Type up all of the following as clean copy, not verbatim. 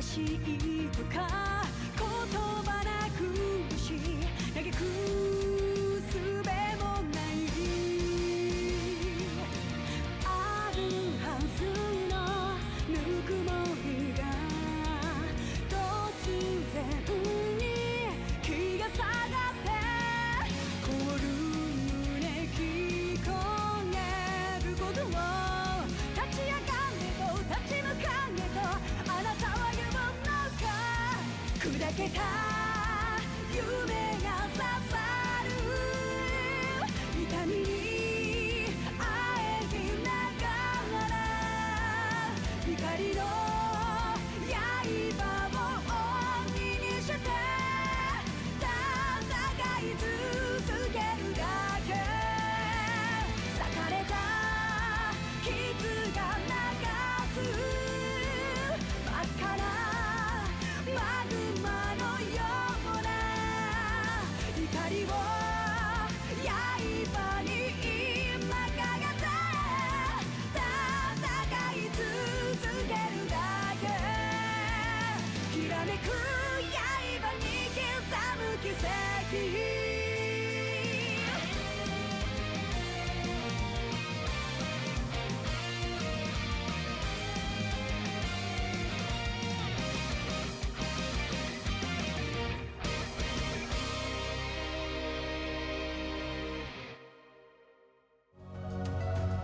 しいとか言葉なくし嘆く術もないあるはずのぬくもりが突然に気が下がって凍る胸聞こえることを立ち上がれと立ち向かえとあなたは言うのか砕けた夢が刺さる痛みにあえぎながら光の刃を鬼にして戦い続けるだけ裂かれた傷が流す真っ赤なマグマのような怒りを刃に今かけて戦い続けるだけきらめく刃に刻む奇跡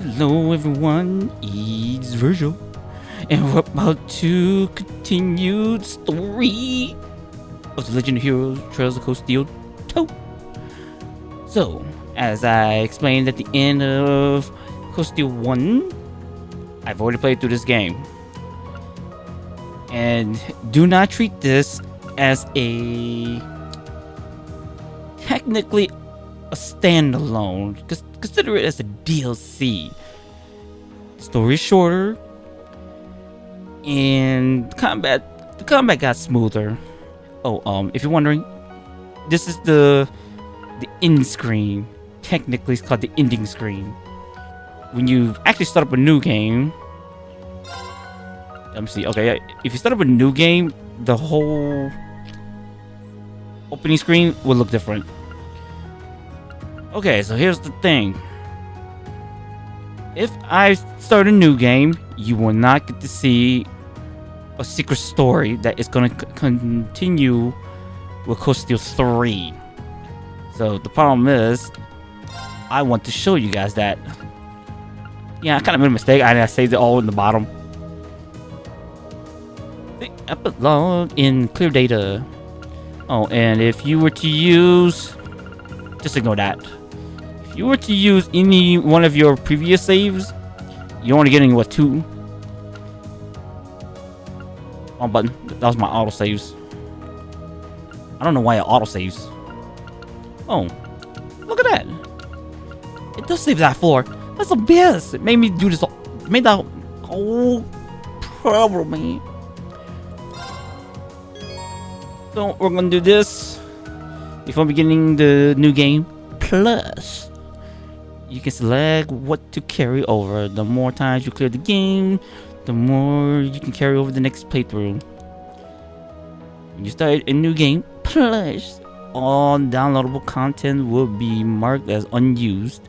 Hello everyone, it's Virgil, and we're about to continue the story of the Legend of Heroes Trails of Cold Steel 2. So, as I explained at the end of Cold Steel 1, I've already played through this game. And do not treat this as technically a standalone. Consider it as a DLC. Story is shorter, and the combat got smoother. Oh, if you're wondering, this is the end screen. Technically, it's called the ending screen. When you actually start up a new game, let me see. Okay, if you start up a new game, the whole opening screen will look different. Okay, so here's the thing. If I start a new game, you will not get to see a secret story that is going to continue with Cold Steel 3. So the problem is, I want to show you guys that. Yeah, I kind of made a mistake. I saved it all in the bottom. The epilogue in clear data. Oh, and if you were to use... just ignore that. If you were to use any one of your previous saves, you're only getting, what, 2? Oh, button. That was my auto saves. I don't know why it auto saves. Oh, look at that. It does save that floor. That's a BS. It made me do this. It made that whole problem, man. So we're gonna do this before beginning the new game. Plus, you can select what to carry over. The more times you clear the game, the more you can carry over the next playthrough. When you start a new game, plus all downloadable content will be marked as unused.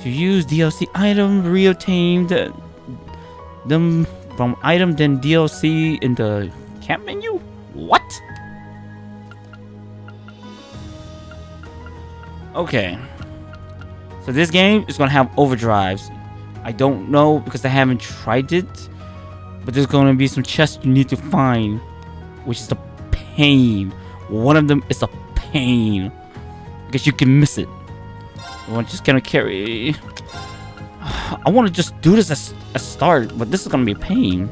To use DLC item, reobtain them from item then DLC in the camp menu? What? Okay. So this game is gonna have overdrives. I don't know because I haven't tried it, but there's gonna be some chests you need to find, which is a pain. One of them is a pain because you can miss it. I'm just gonna carry. I want to just do this as a start, but this is gonna be a pain.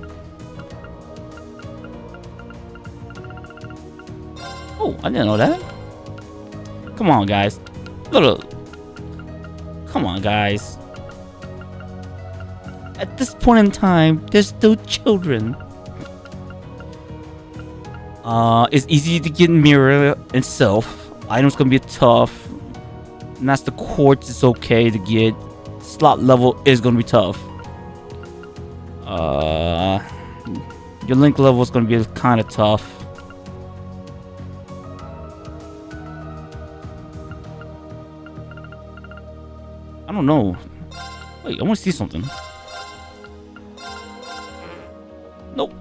Oh, I didn't know that. Come on, guys. Look. Come on, guys. At this point in time, there's still children. It's easy to get mirror itself. Items gonna be tough. Master Quartz is okay to get. Slot level is gonna be tough. Your link level is going to be kind of tough. I don't know. Wait, I want to see something. Nope.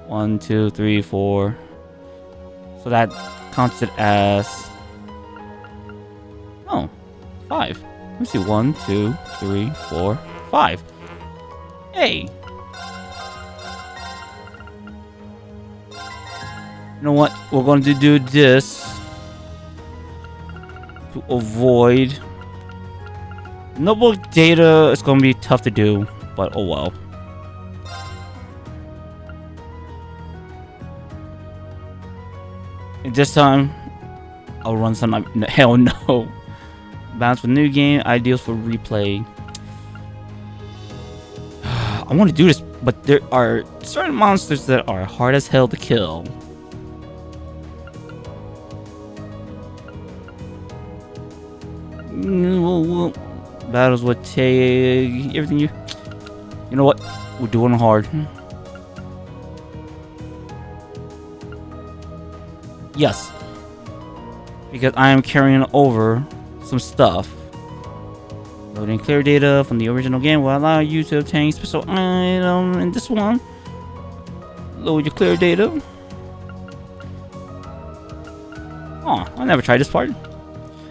1, 2, 3, 4. So that counts it as... Oh, 5. Let me see. 1, 2, 3, 4, 5. Hey. You know what? We're going to do this to avoid... Notebook data is going to be tough to do, but oh well. And this time, I'll run some... Hell no. Balance for new game, ideals for replay. I want to do this, but there are certain monsters that are hard as hell to kill. Battles would take everything you... You know what? We're doing hard. Yes. Because I am carrying over some stuff. Loading clear data from the original game will allow you to obtain special item in this one. Load your clear data. Oh, I never tried this part.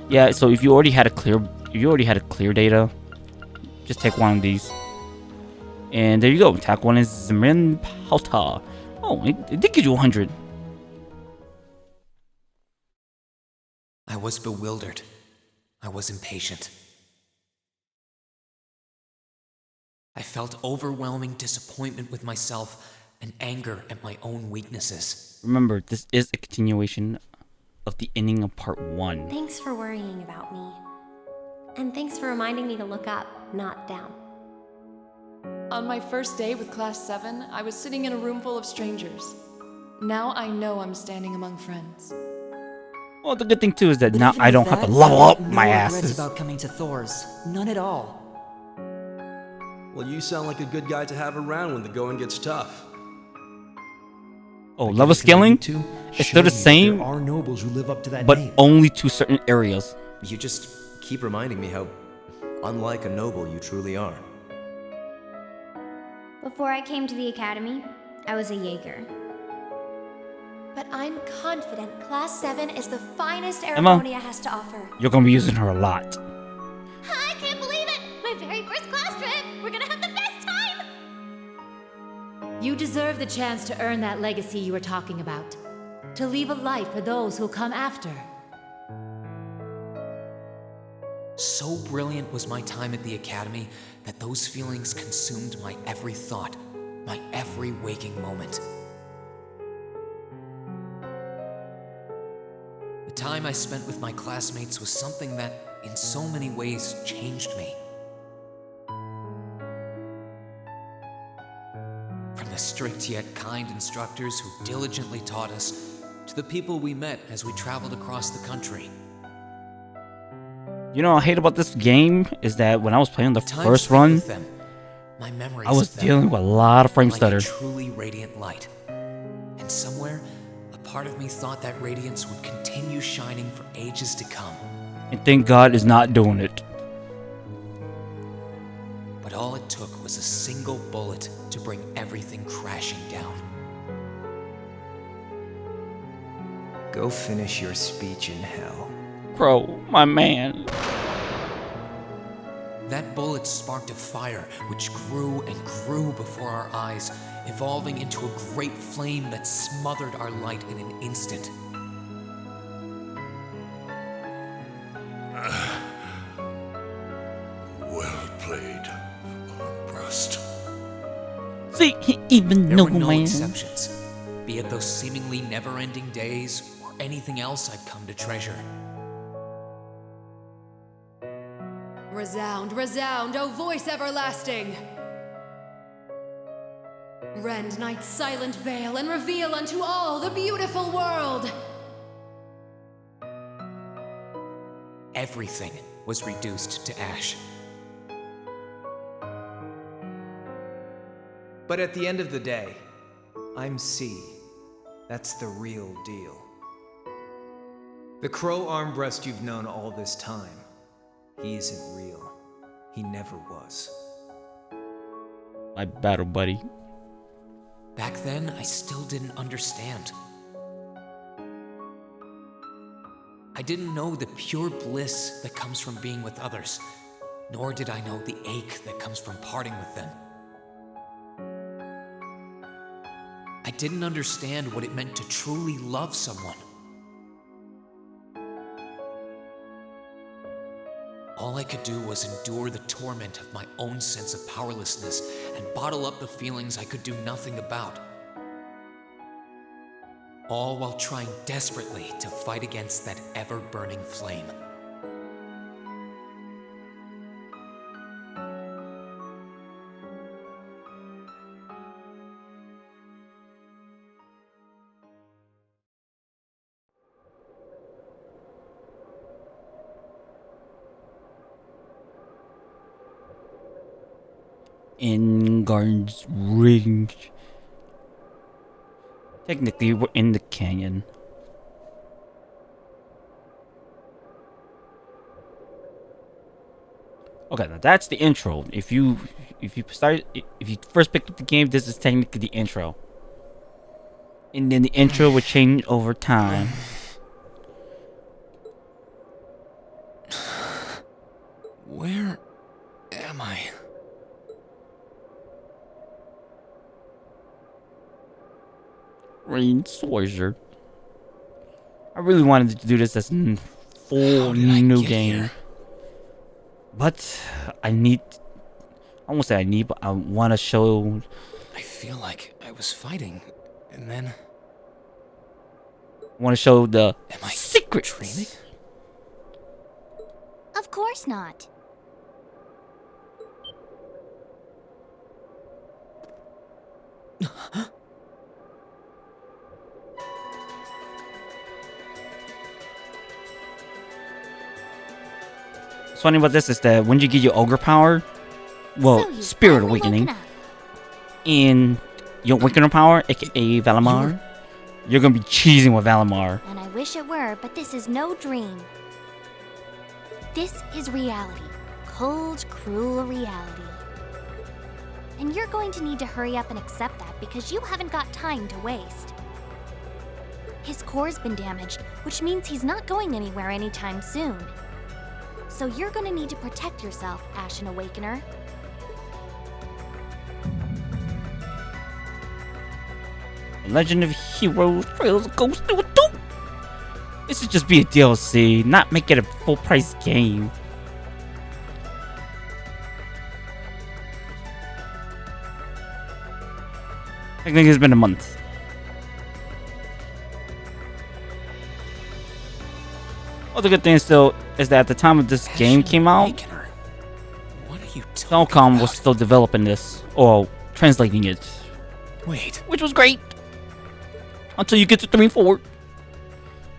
Yeah, so if you already had a clear data, just take one of these. And there you go. Attack one is Zimrin Pauta. Oh, it did give you 100. I was bewildered. I was impatient. I felt overwhelming disappointment with myself and anger at my own weaknesses. Remember, this is a continuation of the ending of part 1. Thanks for worrying about me. And thanks for reminding me to look up, not down. On my first day with Class 7, I was sitting in a room full of strangers. Now I know I'm standing among friends. Well, the good thing too is that But now even I don't with have to that, level I up have my no regrets asses. about coming to Thor's. None at all. Well, you sound like a good guy to have around when the going gets tough. Oh, level scaling? To It's still the same, There are nobles who live up to that but name. only to certain areas. You just keep reminding me how unlike a noble you truly are. Before I came to the academy, I was a Jaeger. But I'm confident Class 7 is the finest Emma. Erebonia has to offer. You're gonna be using her a lot. I can't believe it! My very first class trip! We're gonna have the best time! You deserve the chance to earn that legacy you were talking about. To leave a light for those who'll come after. So brilliant was my time at the academy that those feelings consumed my every thought, my every waking moment. The time I spent with my classmates was something that, in so many ways, changed me. From the strict yet kind instructors who diligently taught us, to the people we met as we traveled across the country. You know what I hate about this game is that when I was playing the Time first spent run, with them, my memories I was of them, dealing with a lot of frame like stutter. a truly radiant light. And somewhere, a part of me thought that radiance would continue shining for ages to come. And thank God is not doing it. But all it took was a single bullet to bring everything crashing down. Go finish your speech in hell. Bro, my man. That bullet sparked a fire which grew and grew before our eyes, evolving into a great flame that smothered our light in an instant. Well played, Armbrust. See, he even There know, were no man. exceptions, be it those seemingly never-ending days or anything else I'd come to treasure. Resound, resound, O voice everlasting! Rend night's silent veil and reveal unto all the beautiful world! Everything was reduced to ash. But at the end of the day, I'm C. That's the real deal. The Crow Armbrust you've known all this time, he isn't real. He never was. My battle buddy. Back then, I still didn't understand. I didn't know the pure bliss that comes from being with others, nor did I know the ache that comes from parting with them. I didn't understand what it meant to truly love someone. All I could do was endure the torment of my own sense of powerlessness and bottle up the feelings I could do nothing about. All while trying desperately to fight against that ever-burning flame. In Garden's Ring. Technically, we're in the canyon. Okay, now that's the intro. If you first picked up the game, this is technically the intro. And then the intro will change over time. Where am I? Rain Sword. I really wanted to do this as a full new game. Here? But I won't say I need, but I want to show. I feel like I was fighting, and then... I want to show the Am I secrets. dreaming? Of course not. What's funny about this is that when you get your ogre power, well, So you've Spirit finally Awakening, woken up. in your Awakener power, aka Valimar, you're gonna be cheesing with Valimar. And I wish it were, but this is no dream. This is reality. Cold, cruel reality. And you're going to need to hurry up and accept that because you haven't got time to waste. His core's been damaged, which means he's not going anywhere anytime soon. So you're gonna need to protect yourself, Ashen Awakener. Legend of Heroes Trails goes through a dope. This should just be a DLC, not make it a full price game. I think it's been a month. Well, the good thing still is that at the time of this game came out, Awakener. What are you talking Falcom about? was still developing this, or translating it, Wait, which was great. Until you get to 3 and 4.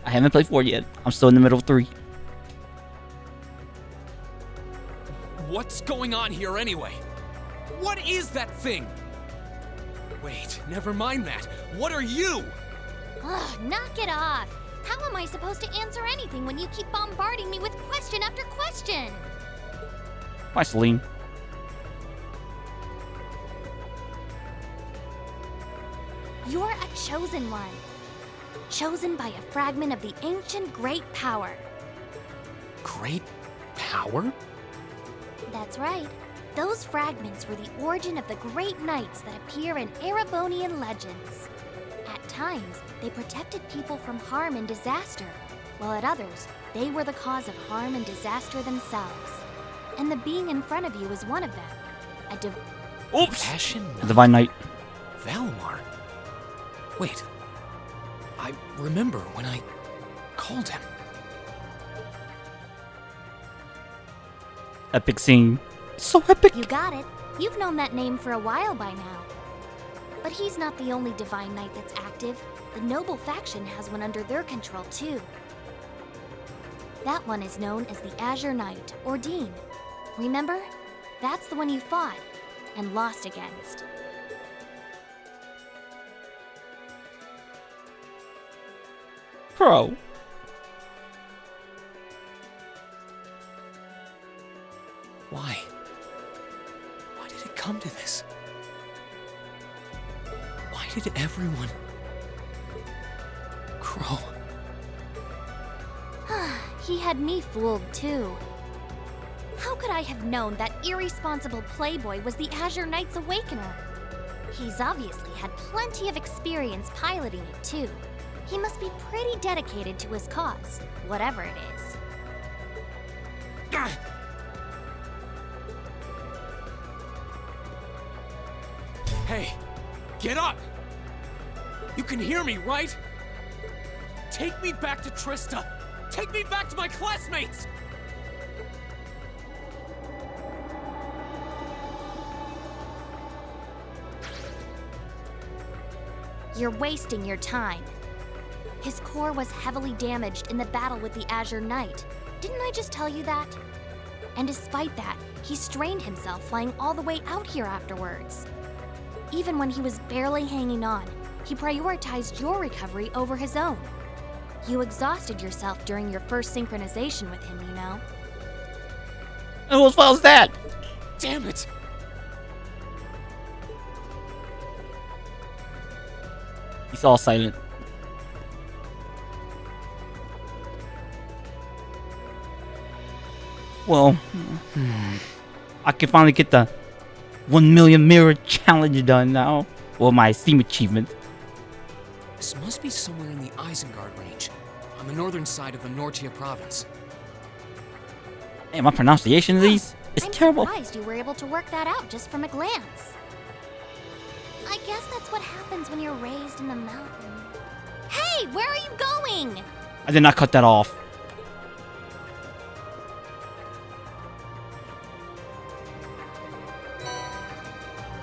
I haven't played 4 yet. I'm still in the middle of 3. what's going on here anyway? What is that thing? Wait, never mind that. What are you? Ugh, knock it off. How am I supposed to answer anything when you keep bombarding me with question after question? Bye, Celine. You're a chosen one. Chosen by a fragment of the ancient great power. Great power? That's right. Those fragments were the origin of the great knights that appear in Erebonian legends. At times, they protected people from harm and disaster, while at others, they were the cause of harm and disaster themselves. And the being in front of you is one of them. Oops! Ashen The Divine Knight. Valimar? Wait. I remember when I called him. Epic scene. So epic! You got it. You've known that name for a while by now. But he's not the only Divine Knight that's active. The Noble faction has one under their control, too. That one is known as the Azure Knight, or Dean. Remember? That's the one you fought and lost against. Crow. Why? Why did it come to this? Why did everyone... Crow. He had me fooled too. How could I have known that irresponsible playboy was the Azure Knight's Awakener? He's obviously had plenty of experience piloting it too. He must be pretty dedicated to his cause, whatever it is. Hey, get up! You can hear me, right? Take me back to Trista! Take me back to my classmates! You're wasting your time. His core was heavily damaged in the battle with the Azure Knight. Didn't I just tell you that? And despite that, he strained himself flying all the way out here afterwards. Even when he was barely hanging on, he prioritized your recovery over his own. You exhausted yourself during your first synchronization with him, you know? And whose fault is that? Damn it! He's all silent. Well, I can finally get the 1 million mirror challenge done now. Well, my Steam achievement. This must be somewhere in the Isengard range, on the northern side of the Nortia province. Hey, my pronunciation of these is I'm terrible. surprised you were able to work that out just from a glance. I guess that's what happens when you're raised in the mountain. Hey, where are you going? I did not cut that off.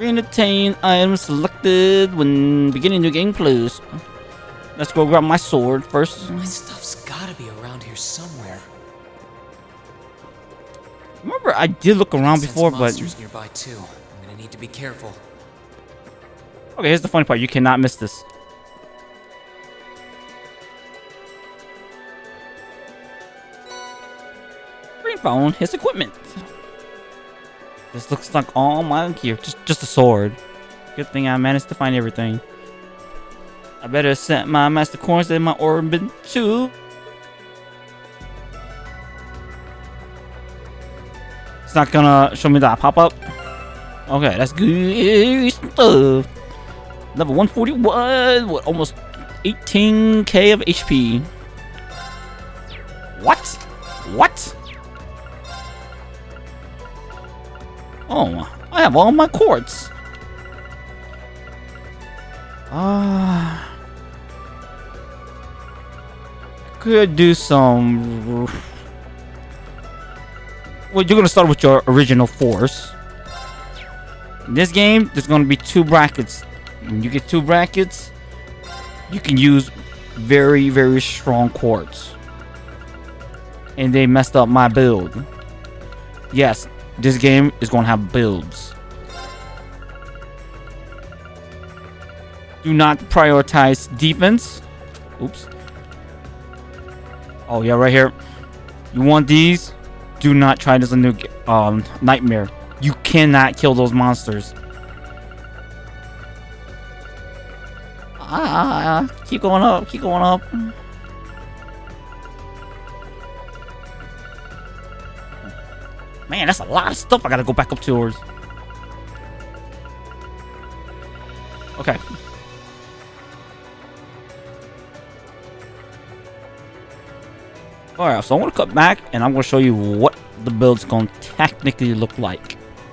Retain items selected when beginning new game plus. Let's go grab my sword first. My stuff's gotta be around here somewhere. Remember, I did look around before, but monsters nearby too. I'm gonna need to be careful. okay. Here's the funny part: you cannot miss this. Green found his equipment. This looks like all my gear, just a sword. Good thing I managed to find everything. I better set my master coins in my orbit too. It's not gonna show me that pop up. Okay, that's good stuff. Level 141 with almost 18k of HP. What? What? Oh, I have all my quartz. Could do some. Well, you're gonna start with your original force. In this game, there's gonna be 2 brackets. When you get 2 brackets, you can use very, very strong quartz. And they messed up my build. Yes, this game is gonna have builds. Do not prioritize defense. Oops. Oh yeah, right here. You want these? Do not try this a new nightmare. You cannot kill those monsters. Keep going up. Keep going up. Man, that's a lot of stuff I gotta go back up towards. Okay. Alright, so I'm gonna cut back and I'm gonna show you what the build's gonna technically look like.